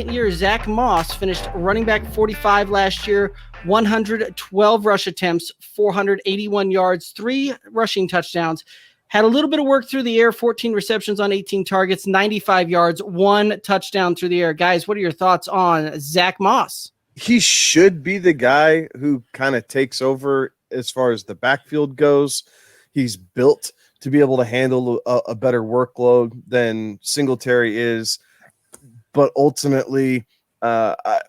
year, Zach Moss finished running back 45 last year, 112 rush attempts, 481 yards, 3 rushing touchdowns. Had a little bit of work through the air, 14 receptions on 18 targets, 95 yards, 1 touchdown through the air. Guys, what are your thoughts on Zach Moss? He should be the guy who kind of takes over as far as the backfield goes. He's built to be able to handle a better workload than Singletary is. But ultimately, I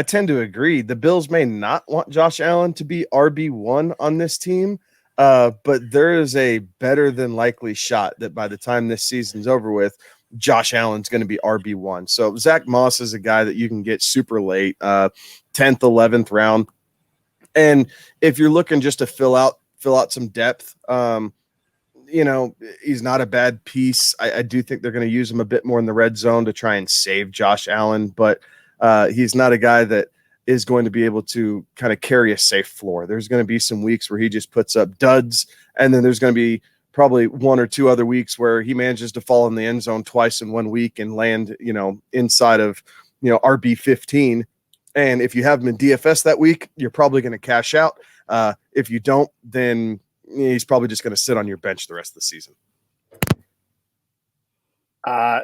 tend to agree. The Bills may not want Josh Allen to be RB1 on this team, but there is a better than likely shot that by the time this season's over with, Josh Allen's going to be RB1. So Zach Moss is a guy that you can get super late, 10th, 11th round. And if you're looking just to fill out some depth, he's not a bad piece. I do think they're going to use him a bit more in the red zone to try and save Josh Allen, but he's not a guy that is going to be able to kind of carry a safe floor. There's going to be some weeks where he just puts up duds, and then there's going to be probably 1 or 2 other weeks where he manages to fall in the end zone twice in 1 week and land, inside of, RB15. And if you have him in DFS that week, you're probably going to cash out. If you don't, then he's probably just going to sit on your bench the rest of the season.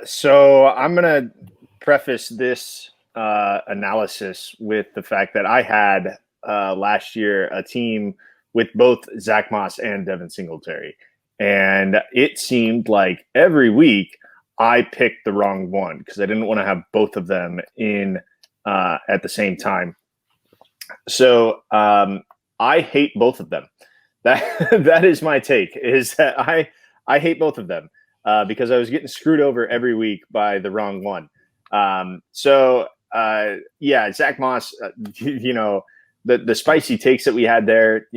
So I'm going to preface this analysis with the fact that I had last year a team with both Zach Moss and Devin Singletary. And it seemed like every week I picked the wrong one because I didn't want to have both of them in at the same time. So I hate both of them. That is my take, is that I hate both of them because I was getting screwed over every week by the wrong one. Zach Moss, the spicy takes that we had there,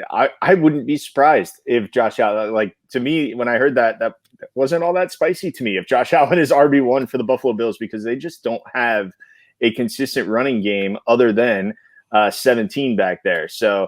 I wouldn't be surprised if Josh Allen, like, to me, when I heard that wasn't all that spicy to me if Josh Allen is RB1 for the Buffalo Bills, because they just don't have a consistent running game other than 17 back there. So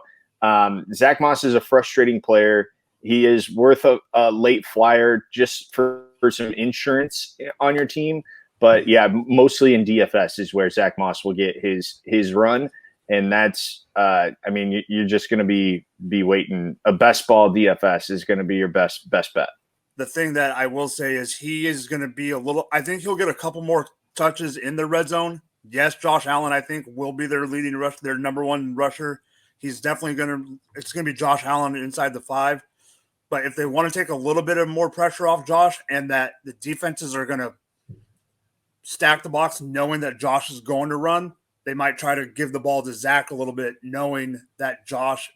Zach Moss is a frustrating player. He is worth a late flyer just for some insurance on your team. But yeah, mostly in DFS is where Zach Moss will get his run. And that's, you're just going to be waiting. A best ball DFS is going to be your best bet. The thing that I will say is he is going to be I think he'll get a couple more touches in the red zone. Yes, Josh Allen, I think, will be their leading rusher, their number one rusher. He's definitely it's going to be Josh Allen inside the 5. But if they want to take a little bit of more pressure off Josh and that the defenses are going to stack the box knowing that Josh is going to run, they might try to give the ball to Zach a little bit, knowing that Josh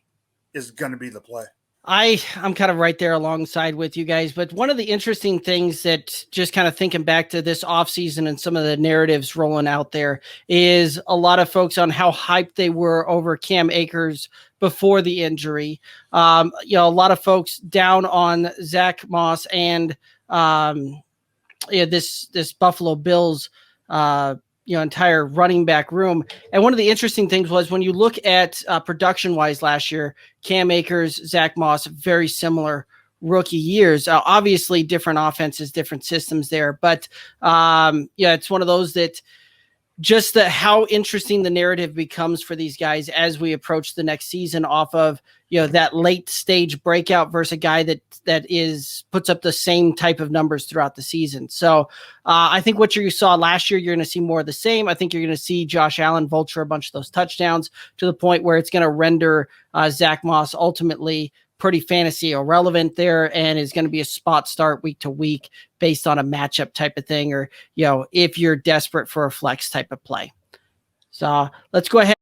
is going to be the play. I'm kind of right there alongside with you guys, but one of the interesting things that, just kind of thinking back to this offseason and some of the narratives rolling out there, is a lot of folks on how hyped they were over Cam Akers before the injury. A lot of folks down on Zach Moss and this Buffalo Bills entire running back room. And one of the interesting things was when you look at production wise last year, Cam Akers, Zach Moss, very similar rookie years. Obviously different offenses, different systems there, but it's one of those that just how interesting the narrative becomes for these guys as we approach the next season off of, that late stage breakout versus a guy that puts up the same type of numbers throughout the season. So I think what you saw last year, you're going to see more of the same. I think you're going to see Josh Allen vulture a bunch of those touchdowns to the point where it's going to render Zach Moss ultimately pretty fantasy irrelevant there, and is going to be a spot start week to week based on a matchup type of thing, or, if you're desperate for a flex type of play. So let's go ahead